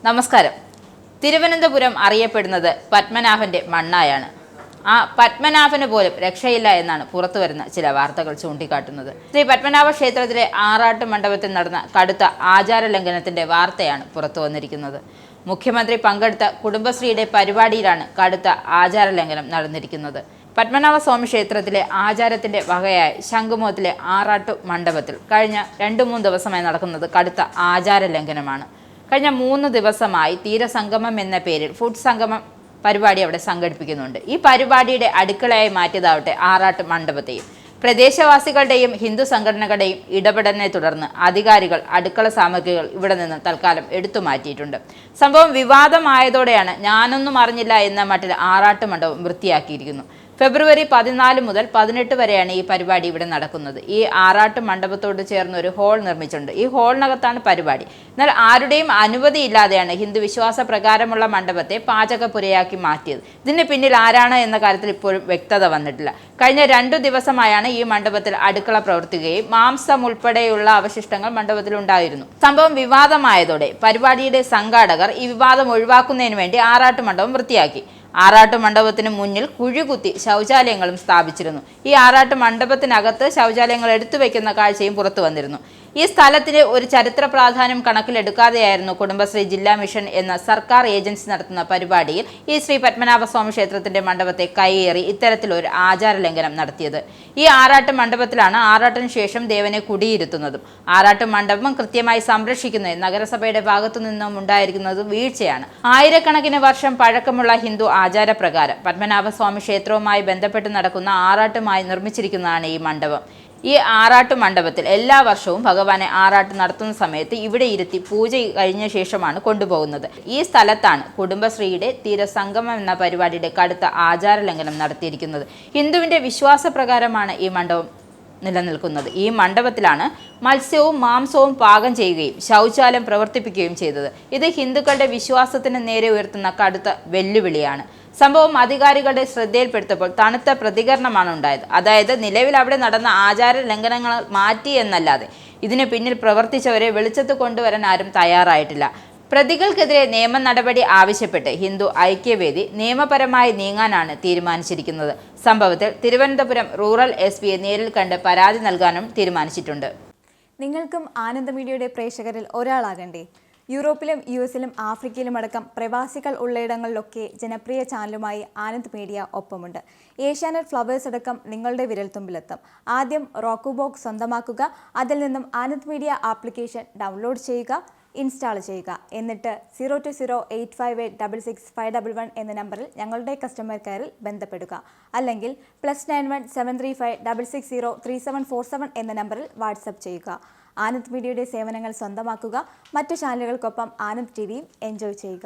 നമസ്കാരം. തിരുവനന്തപുരം അറിയപ്പെടുന്നത് പത്മനാഭന്റെ മണ്ണായാണ്. ആ പത്മനാഭന് പോലും രക്ഷയില്ല എന്നാണ് പുറത്തുവരുന്ന ചില വാർത്തകൾ ചൂണ്ടിക്കാട്ടുന്നത്. ശ്രീ പത്മനാഭ ക്ഷേത്രത്തിലെ ആറാട്ട് മണ്ഡപത്തിൽ നടന്ന കടുത്ത ആചാര ലംഘനത്തിന്റെ വാർത്തയാണ് പുറത്തു വന്നിരിക്കുന്നത്. മുഖ്യമന്ത്രി പങ്കെടുത്ത കുടുംബശ്രീയുടെ പരിപാടിയിലാണ് കടുത്ത ആചാര ലംഘനം നടന്നിരിക്കുന്നത്. പത്മനാഭസ്വാമി ക്ഷേത്രത്തിലെ ആചാരത്തിന്റെ വകയായി ശംഖുമുഖത്തിലെ ആറാട്ടു മണ്ഡപത്തിൽ കഴിഞ്ഞ 2-3 ദിവസമായി നടക്കുന്നത് കടുത്ത ആചാര ലംഘനമാണ്. കഴിഞ്ഞ 3 ദിവസമായി തീരസംഗമം എന്ന പേരിൽ ഫുഡ് സംഗമം പരിപാടി അവിടെ സംഘടിപ്പിക്കുന്നുണ്ട്. ഈ പരിപാടിയുടെ അടുക്കളയായി മാറ്റിയതാവട്ടെ ആറാട്ട് മണ്ഡപത്തെയും. പ്രദേശവാസികളുടെയും ഹിന്ദു സംഘടനകളുടെയും ഇടപെടലിനെ തുടർന്ന് അധികാരികൾ അടുക്കള സാമഗ്രികൾ ഇവിടെ നിന്ന് തൽക്കാലം എടുത്തു മാറ്റിയിട്ടുണ്ട്. സംഭവം വിവാദമായതോടെയാണ് ഞാനൊന്നും അറിഞ്ഞില്ല എന്ന മട്ടിൽ ആറാട്ട് മണ്ഡപം വൃത്തിയാക്കിയിരിക്കുന്നു. ഫെബ്രുവരി 14 മുതൽ 18 വരെയാണ് ഈ പരിപാടി ഇവിടെ നടക്കുന്നത്. ഈ ആറാട്ട് മണ്ഡപത്തോട് ചേർന്ന് ഒരു ഹോൾ നിർമ്മിച്ചിട്ടുണ്ട്. ഈ ഹോളിനകത്താണ് പരിപാടി. എന്നാൽ ആരുടെയും അനുമതി ഇല്ലാതെയാണ് ഹിന്ദു വിശ്വാസ പ്രകാരമുള്ള മണ്ഡപത്തെ പാചകപ്പുരയാക്കി മാറ്റിയത്. ഇതിന് പിന്നിൽ ആരാണ് എന്ന കാര്യത്തിൽ ഇപ്പോഴും വ്യക്തത വന്നിട്ടില്ല. കഴിഞ്ഞ 2 ദിവസമായാണ് ഈ മണ്ഡപത്തിൽ അടുക്കള പ്രവർത്തിക്കുകയും മാംസം ഉൾപ്പെടെയുള്ള അവശിഷ്ടങ്ങൾ മണ്ഡപത്തിൽ ഉണ്ടായിരുന്നു. സംഭവം വിവാദമായതോടെ പരിപാടിയുടെ സംഘാടകർ ഈ വിവാദം ഒഴിവാക്കുന്നതിന് വേണ്ടി ആറാട്ട് മണ്ഡപം വൃത്തിയാക്കി. ആറാട്ട് മണ്ഡപത്തിന് മുന്നിൽ കുഴികുത്തി ശൗചാലയങ്ങളും സ്ഥാപിച്ചിരുന്നു. ഈ ആറാട്ട് മണ്ഡപത്തിനകത്ത് ശൗചാലയങ്ങൾ എടുത്തു വയ്ക്കുന്ന കാഴ്ചയും പുറത്തു വന്നിരുന്നു. ഈ സ്ഥലത്തിന് ഒരു ചരിത്ര പ്രാധാന്യം കണക്കിലെടുക്കാതെയായിരുന്നു കുടുംബശ്രീ ജില്ലാ മിഷൻ എന്ന സർക്കാർ ഏജൻസി നടത്തുന്ന പരിപാടിയിൽ ഈ ശ്രീ പത്മനാഭസ്വാമി ക്ഷേത്രത്തിന്റെ മണ്ഡപത്തെ കയ്യേറി ഇത്തരത്തിലൊരു ആചാര ലംഘനം നടത്തിയത്. ഈ ആറാട്ട് മണ്ഡപത്തിലാണ് ആറാട്ടിന് ശേഷം ദേവനെ കുടിയിരുത്തുന്നതും. ആറാട്ട് മണ്ഡപം കൃത്യമായി സംരക്ഷിക്കുന്നത് നഗരസഭയുടെ ഭാഗത്തു നിന്നും ഉണ്ടായിരിക്കുന്നത് വീഴ്ചയാണ്. ആയിരക്കണക്കിന് വർഷം പഴക്കമുള്ള ഹിന്ദു ആചാരപ്രകാരം പത്മനാഭസ്വാമി ക്ഷേത്രവുമായി ബന്ധപ്പെട്ട് നടക്കുന്ന ആറാട്ടുമായി നിർമ്മിച്ചിരിക്കുന്നതാണ് ഈ മണ്ഡപം. ഈ ആറാട്ട് മണ്ഡപത്തിൽ എല്ലാ വർഷവും ഭഗവാനെ ആറാട്ട് നടത്തുന്ന സമയത്ത് ഇവിടെ ഇരുത്തി പൂജ കഴിഞ്ഞ ശേഷമാണ് കൊണ്ടുപോകുന്നത്. ഈ സ്ഥലത്താണ് കുടുംബശ്രീയുടെ തീരസംഗമം എന്ന പരിപാടിയുടെ കടുത്ത ആചാര ലംഘനം നടത്തിയിരിക്കുന്നത്. ഹിന്ദുവിന്റെ വിശ്വാസപ്രകാരമാണ് ഈ മണ്ഡപം നിലനിൽക്കുന്നത്. ഈ മണ്ഡപത്തിലാണ് മത്സ്യവും മാംസവും പാകം ചെയ്യുകയും ശൗചാലയം പ്രവർത്തിപ്പിക്കുകയും ചെയ്തത്. ഇത് ഹിന്ദുക്കളുടെ വിശ്വാസത്തിന് നേരെ ഉയർത്തുന്ന കടുത്ത വെല്ലുവിളിയാണ്. സംഭവം അധികാരികളുടെ ശ്രദ്ധയിൽപ്പെടുത്തപ്പോൾ തണുത്ത പ്രതികരണമാണ് ഉണ്ടായത്. അതായത് നിലവിൽ അവിടെ നടന്ന ആചാര ലംഘനങ്ങൾ മാറ്റി എന്നല്ലാതെ ഇതിന് പിന്നിൽ പ്രവർത്തിച്ചവരെ വെളിച്ചത്ത് കൊണ്ടുവരാൻ ആരും തയ്യാറായിട്ടില്ല. പ്രതികൾക്കെതിരെ നിയമ നടപടി ആവശ്യപ്പെട്ട് ഹിന്ദു ഐക്യവേദി നിയമപരമായി നീങ്ങാനാണ് തീരുമാനിച്ചിരിക്കുന്നത്. സംഭവത്തിൽ തിരുവനന്തപുരം റൂറൽ എസ്.പിയെ നേരിൽ കണ്ട് പരാതി നൽകാനും തീരുമാനിച്ചിട്ടുണ്ട്. നിങ്ങൾക്കും ആനന്ദ മീഡിയയുടെ പ്രേക്ഷകരിൽ ഒരാളാകണ്ടേ? യൂറോപ്പിലും യു.എസിലും ആഫ്രിക്കയിലും അടക്കം പ്രവാസികൾ ഉള്ളയിടങ്ങളിലൊക്കെ ജനപ്രിയ ചാനലുമായി ആനന്ദ് മീഡിയ ഒപ്പമുണ്ട്. ഏഷ്യാനെറ്റ് ഫ്ലവേഴ്സ് അടക്കം നിങ്ങളുടെ വിരൽത്തുമ്പിലെത്തും. ആദ്യം റോക്കു ബോക്സ് സ്വന്തമാക്കുക. അതിൽ നിന്നും ആനന്ദ് മീഡിയ ആപ്ലിക്കേഷൻ ഡൗൺലോഡ് ചെയ്യുക, ഇൻസ്റ്റാൾ ചെയ്യുക. എന്നിട്ട് 02085866511 എന്ന നമ്പറിൽ ഞങ്ങളുടെ കസ്റ്റമർ കെയറിൽ ബന്ധപ്പെടുക. അല്ലെങ്കിൽ +91 735 660 3747 എന്ന നമ്പറിൽ വാട്സപ്പ് ചെയ്യുക. ആനന്ദ് മീഡിയയുടെ സേവനങ്ങൾ സ്വന്തമാക്കുക. മറ്റു ചാനലുകൾക്കൊപ്പം ആനന്ദ് ടിവിയും എൻജോയ് ചെയ്യുക.